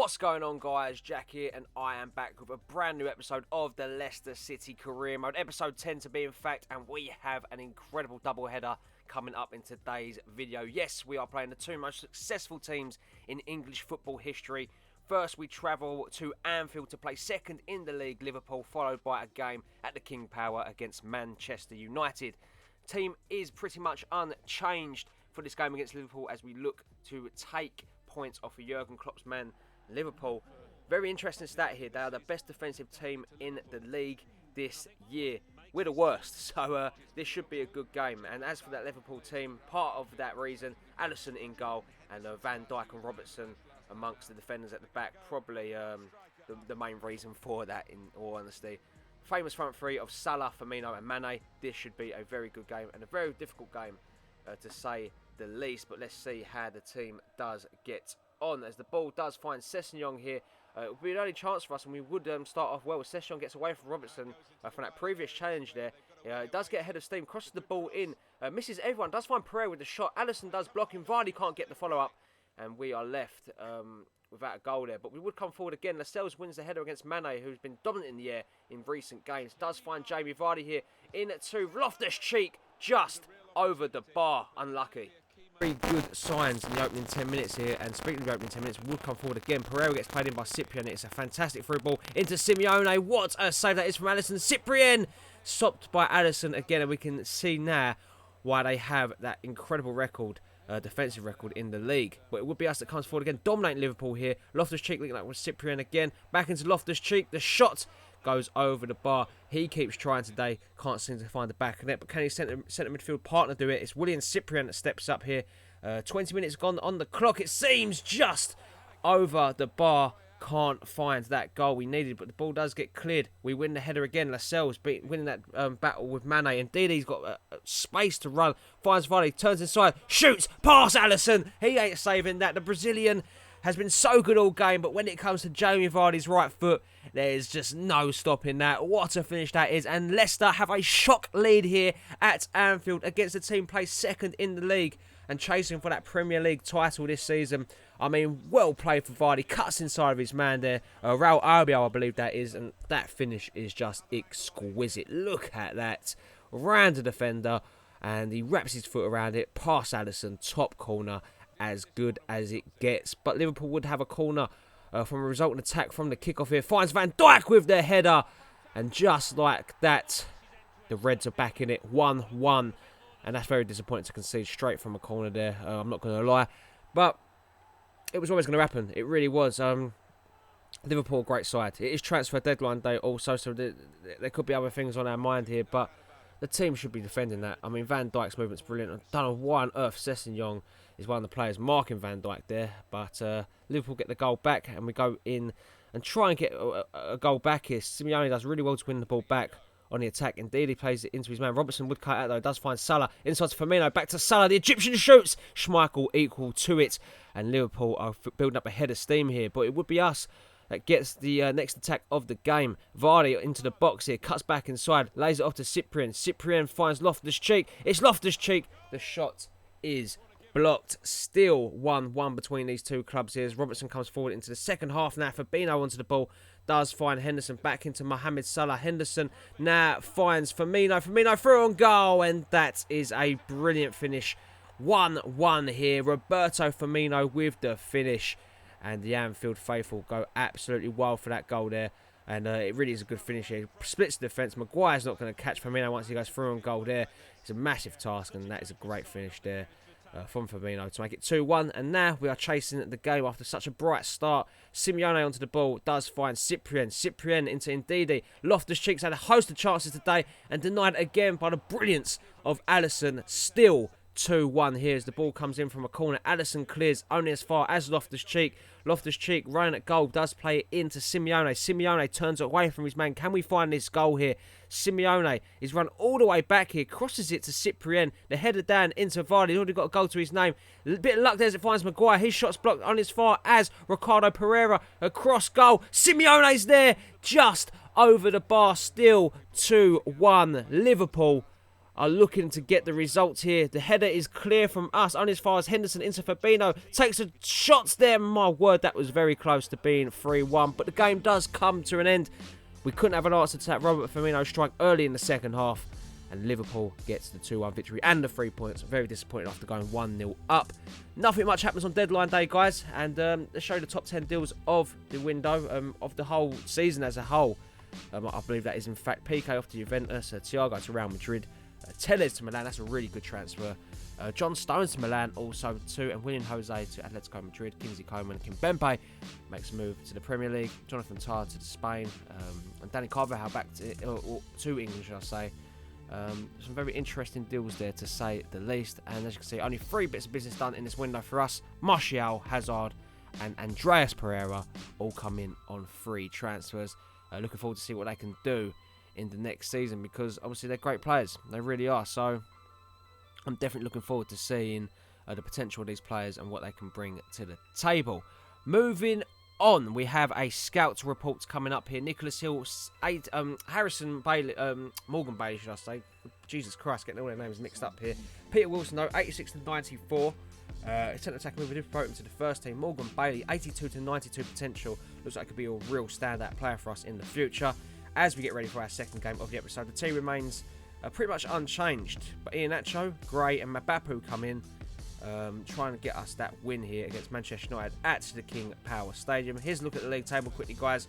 What's going on, guys? Jack here, and I am back with a brand new episode of the Leicester City Career Mode, episode 10 to be in fact, and we have an incredible doubleheader coming up in today's video. Yes, we are playing the two most successful teams in English football history. First, we travel to Anfield to play second in the league, Liverpool, followed by a game at the King Power against Manchester United. Team is pretty much unchanged for this game against Liverpool as we look to take points off of Jurgen Klopps' man Liverpool. Very interesting stat here. They are the best defensive team in the league this year. We're the worst, so this should be a good game. And as for that Liverpool team, part of that reason, Alisson in goal and Van Dijk and Robertson amongst the defenders at the back, probably the main reason for that, in all honesty. Famous front three of Salah, Firmino and Mane. This should be a very good game and a very difficult game to say the least. But let's see how the team does get on, as the ball does find Sessegnon here. It will be an only chance for us, and we would start off well. Sessegnon gets away from Robertson from that previous challenge there. It does get ahead of steam, crosses the ball in, misses everyone, does find Pereira with the shot. Alisson does block him, Vardy can't get the follow-up, and we are left without a goal there. But we would come forward again. Lascelles wins the header against Mane, who's been dominant in the air in recent games. Does find Jamie Vardy here into Loftus-Cheek, just over the bar. Unlucky. Very good signs in the opening 10 minutes here, and speaking of the opening 10 minutes, would come forward again. Pereira gets played in by Cyprian. It's a fantastic through ball into Simeone. What a save that is from Alisson. Cyprian stopped by Alisson again, and we can see now why they have that incredible record, defensive record in the league. But it would be us that comes forward again, dominating Liverpool here. Loftus-Cheek linking up with Cyprian again, back into Loftus-Cheek. The shot goes over the bar. He keeps trying today, can't seem to find the back of it, but can his centre midfield partner do it? It's William Cyprian that steps up here. 20 minutes gone on the clock, it seems, just over the bar. Can't find that goal we needed, but the ball does get cleared. We win the header again. Lascelles winning that battle with Mane. Indeed, he's got space to run. Finds Vardy, turns inside, shoots, pass Alisson. He ain't saving that. The Brazilian has been so good all game, but when it comes to Jamie Vardy's right foot, there's just no stopping that. What a finish that is. And Leicester have a shock lead here at Anfield against a team placed second in the league and chasing for that Premier League title this season. I mean, well played for Vardy. Cuts inside of his man there. Raul Albiol, I believe that is. And that finish is just exquisite. Look at that. Round the defender. And he wraps his foot around it. Past Alisson. Top corner. As good as it gets. But Liverpool would have a corner from a resultant attack from the kickoff here. Finds Van Dijk with their header. And just like that, the Reds are back in it. 1-1. And that's very disappointing to concede straight from a corner there. I'm not going to lie. But it was always going to happen. It really was. Liverpool, great side. It is transfer deadline day also, so there could be other things on our mind here. But the team should be defending that. I mean, Van Dijk's movement's brilliant. I don't know why on earth Sessegnon is one of the players marking Van Dijk there. But Liverpool get the goal back, and we go in and try and get a goal back here. Simeone does really well to win the ball back on the attack. Indeed, he plays it into his man. Robertson would cut out though. Does find Salah. Inside to Firmino. Back to Salah. The Egyptian shoots. Schmeichel equal to it. And Liverpool are building up a head of steam here. But it would be us that gets the next attack of the game. Vardy into the box here. Cuts back inside. Lays it off to Cyprian. Cyprian finds Loftus-Cheek. It's Loftus-Cheek. The shot is blocked. Still 1-1 between these two clubs here as Robertson comes forward into the second half. Now Fabinho onto the ball. Does find Henderson back into Mohamed Salah. Henderson now finds Firmino. Firmino through on goal, and that is a brilliant finish. 1-1 here. Roberto Firmino with the finish, and the Anfield faithful go absolutely wild for that goal there. And it really is a good finish here. Splits the defence. Maguire's not going to catch Firmino once he goes through on goal there. It's a massive task, and that is a great finish there from Firmino to make it 2-1. And now we are chasing the game after such a bright start. Simeone onto the ball. Does find Cyprian. Cyprian into Ndidi. Loftus-Cheek's had a host of chances today and denied again by the brilliance of Alisson. Still 2-1 here as the ball comes in from a corner. Alisson clears only as far as Loftus-Cheek. Loftus-Cheek running at goal, does play it into Simeone. Simeone turns away from his man. Can we find this goal here? Simeone is run all the way back here, crosses it to Cyprian. The header down into Vardy. He's already got a goal to his name. A bit of luck there as it finds Maguire. His shot's blocked on as far as Ricardo Pereira. Across goal. Simeone's there, just over the bar. Still 2-1. Liverpool are looking to get the results here. The header is clear from us, only as far as Henderson into Fabinho. Takes a shots there. My word, that was very close to being 3-1. But the game does come to an end. We couldn't have an answer to that Robert Firmino strike early in the second half. And Liverpool gets the 2-1 victory and the 3 points. Very disappointed after going 1-0 up. Nothing much happens on deadline day, guys. And let's show you the top 10 deals of the window, of the whole season as a whole. I believe that is, in fact, PK off to Juventus, Thiago to Real Madrid, Telles to Milan, that's a really good transfer. John Stones to Milan also too, and William Jose to Atletico Madrid. Kingsley Coman, Kimpembe makes a move to the Premier League. Jonathan Tah to Spain, and Danny Carvajal back to England, should I say. Some very interesting deals there, to say the least. And as you can see, only 3 bits of business done in this window for us. Martial, Hazard, and Andreas Pereira all come in on free transfers. Looking forward to see what they can do in the next season, because obviously they're great players. They really are. So I'm definitely looking forward to seeing the potential of these players and what they can bring to the table. Moving on, we have a scouts report coming up here. Nicholas Hill, Harrison Bailey, Morgan Bailey, should I say? Jesus Christ, getting all their names mixed up here. Peter Wilson, though, 86 to 94. Centre attack move, we did promote him to the first team. Morgan Bailey, 82 to 92 potential. Looks like could be a real standout player for us in the future. As we get ready for our second game of the episode, the team remains pretty much unchanged. But Iheanacho, Gray, and Mbappé come in, trying to get us that win here against Manchester United at the King Power Stadium. Here's a look at the league table quickly, guys.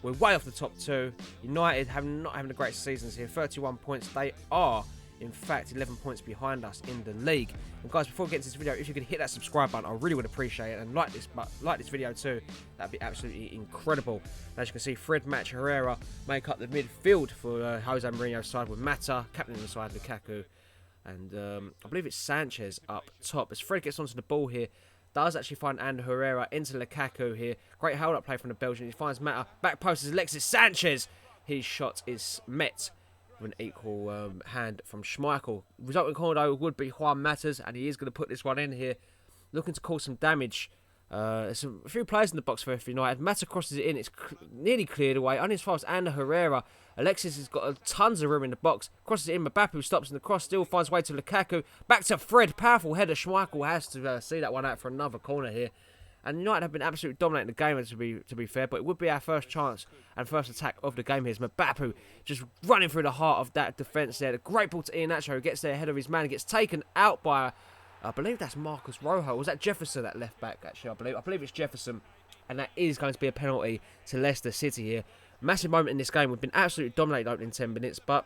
We're way off the top 2. United not having the greatest seasons here. 31 points. They are, in fact, 11 points behind us in the league. And guys, before we get into this video, if you could hit that subscribe button, I really would appreciate it. And like this video too, that'd be absolutely incredible. And as you can see, Fred, Match, Herrera make up the midfield for Jose Mourinho's side, with Mata captaining the side, Lukaku, and I believe it's Sanchez up top. As Fred gets onto the ball here, does actually find Ander Herrera into Lukaku here. Great hold-up play from the Belgian. He finds Mata. Back post is Alexis Sanchez. His shot is met with an equal hand from Schmeichel. Resulting corner, though, would be Juan Matters, and he is going to put this one in here, looking to cause some damage. There's a few players in the box for F United. Mata crosses it in. It's nearly cleared away. Only as far as Ander Herrera. Alexis has got tons of room in the box. Crosses it in. Mbappé stops in the cross. Still finds way to Lukaku. Back to Fred. Powerful header. Schmeichel has to see that one out for another corner here. And United have been absolutely dominating the game, to be fair. But it would be our first chance and first attack of the game here. Is Mbappé just running through the heart of that defence there. The great ball to Iheanacho, who gets there ahead of his man. Gets taken out by, I believe that's Marcus Rojo. Or was that Jefferson, that left back, actually, I believe it's Jefferson. And that is going to be a penalty to Leicester City here. Massive moment in this game. We've been absolutely dominated opening 10 minutes. But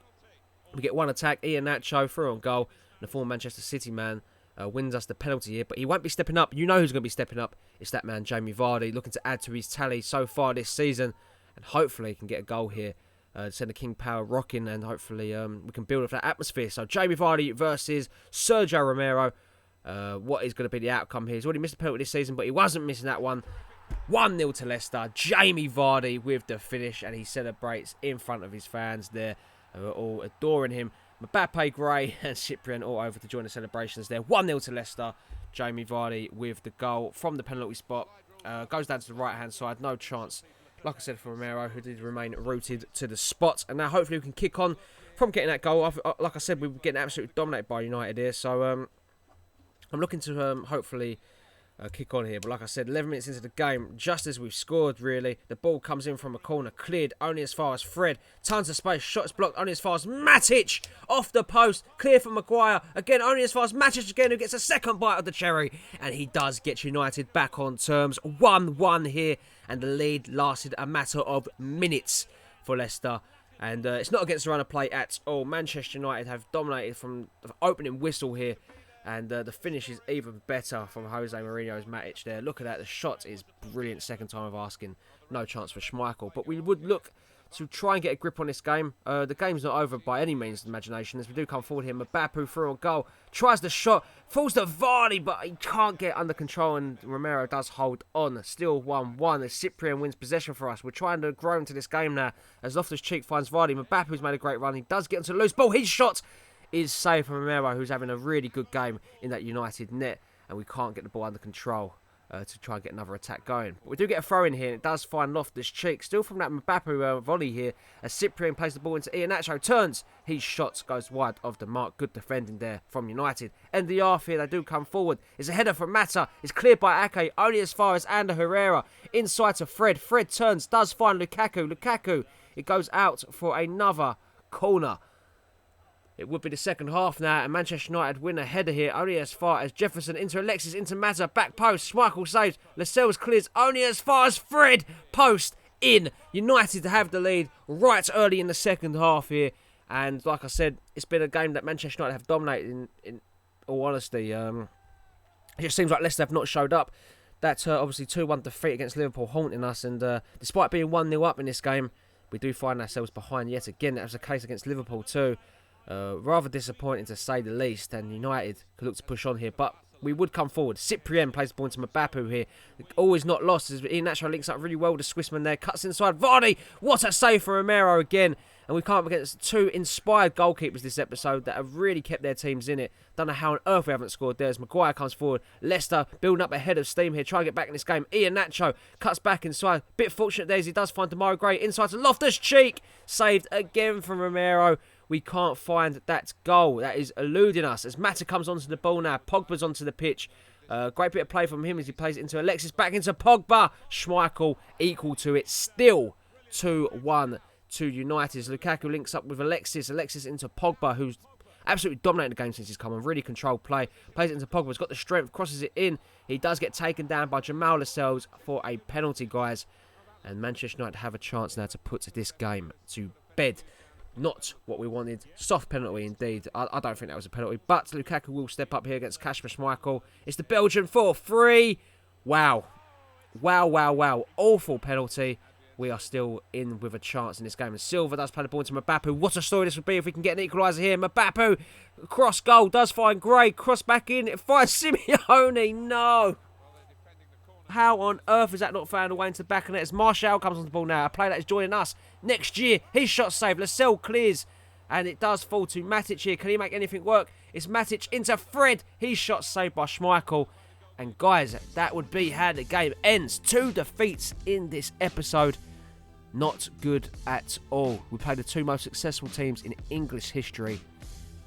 we get one attack. Iheanacho through on goal. And the former Manchester City man wins us the penalty here. But he won't be stepping up. You know who's going to be stepping up. It's that man, Jamie Vardy, looking to add to his tally so far this season. And hopefully he can get a goal here. Send the King Power rocking. And hopefully we can build up that atmosphere. So Jamie Vardy versus Sergio Romero. What is going to be the outcome here? He's already missed a penalty this season, but he wasn't missing that one. 1-0 to Leicester. Jamie Vardy with the finish, and he celebrates in front of his fans there, who are all adoring him. Mbappé, Gray, and Cyprian all over to join the celebrations there. 1-0 to Leicester. Jamie Vardy with the goal from the penalty spot. Goes down to the right-hand side. No chance, like I said, for Romero, who did remain rooted to the spot. And now hopefully we can kick on from getting that goal. Like I said, we were getting absolutely dominated by United here. So I'm looking to hopefully kick on here. But like I said, 11 minutes into the game, just as we've scored, really, the ball comes in from a corner, cleared only as far as Fred. Tons of space, shots blocked only as far as Matic. Off the post, clear for Maguire. Again, only as far as Matic again, who gets a second bite of the cherry. And he does get United back on terms. 1-1 here. And the lead lasted a matter of minutes for Leicester. And it's not against the run of play at all. Manchester United have dominated from the opening whistle here. And the finish is even better from Jose Mourinho's Matic there. Look at that. The shot is brilliant. Second time of asking. No chance for Schmeichel. But we would look to try and get a grip on this game. The game's not over by any means of imagination. As we do come forward here. Mbappé through on goal. Tries the shot. Falls to Vardy. But he can't get under control. And Romero does hold on. Still 1-1. As Cyprian wins possession for us. We're trying to grow into this game now. As Loftus-Cheek finds Vardy. Mbappe's made a great run. He does get into the loose ball. His shot is saved from Romero, who's having a really good game in that United net, and we can't get the ball under control. to try and get another attack going. But we do get a throw in here, and it does find Loftus-Cheek. Still from that Mbappe volley here, as Cyprian plays the ball into Iheanacho, turns. His shot goes wide of the mark. Good defending there from United. End the half here, they do come forward. It's a header from Mata. It's cleared by Ake, only as far as Ander Herrera. Inside to Fred. Fred turns, does find Lukaku. Lukaku, it goes out for another corner. It would be the second half now, and Manchester United win a header here, only as far as Jefferson into Alexis, into Mata, back post, Schmeichel saves, Lascelles clears, only as far as Fred, post, in. United to have the lead right early in the second half here, and like I said, it's been a game that Manchester United have dominated in all honesty. It just seems like Leicester have not showed up. That obviously 2-1 defeat against Liverpool haunting us, and despite being 1-0 up in this game, we do find ourselves behind yet again. That was the case against Liverpool too. Rather disappointing to say the least, and United could look to push on here, but we would come forward. Cyprien plays the ball into Mbappe here. Always not lost, as Iheanacho links up really well with the Swissman there. Cuts inside. Vardy! What a save for Romero again. And we come up against two inspired goalkeepers this episode that have really kept their teams in it. Don't know how on earth we haven't scored there as Maguire comes forward. Leicester building up a head of steam here. Trying to get back in this game. Iheanacho cuts back inside. Bit fortunate there as he does find Demarai Gray. Inside to Loftus-Cheek. Saved again from Romero. We can't find that goal. That is eluding us. As Mata comes onto the ball now. Pogba's onto the pitch. Great bit of play from him as he plays it into Alexis. Back into Pogba. Schmeichel equal to it. Still 2-1 to United. Lukaku links up with Alexis. Alexis into Pogba, who's absolutely dominated the game since he's come on. Really controlled play. Plays it into Pogba. He's got the strength. Crosses it in. He does get taken down by Jamal Lascelles for a penalty, guys. And Manchester United have a chance now to put this game to bed. Not what we wanted. Soft penalty indeed. I don't think that was a penalty. But Lukaku will step up here against Kasper Schmeichel. It's the Belgian 4-3. Wow. Wow. Awful penalty. We are still in with a chance in this game. And Silva does play the ball into Mbappe. What a story this would be if we can get an equaliser here. Mbappe, cross goal, does find Gray. Cross back in. It finds Simeone. No. How on earth is that not found away into the back of net? As Martial comes on the ball now. A player that is joining us next year. His shot saved. Lascelles clears. And it does fall to Matic here. Can he make anything work? It's Matic into Fred. His shot saved by Schmeichel. And guys, that would be how the game ends. 2 defeats in this episode. Not good at all. We played the 2 most successful teams in English history.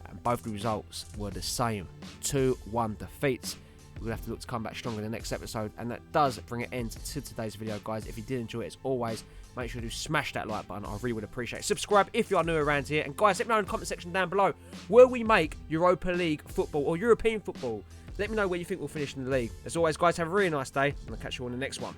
And both the results were the same. 2-1 defeats. We'll have to look to come back stronger in the next episode. And that does bring an end to today's video, guys. If you did enjoy it, as always, make sure to smash that like button. I really would appreciate it. Subscribe if you are new around here. And guys, let me know in the comment section down below. Will we make Europa League football or European football? Let me know where you think we'll finish in the league. As always, guys, have a really nice day. And I'll catch you on the next one.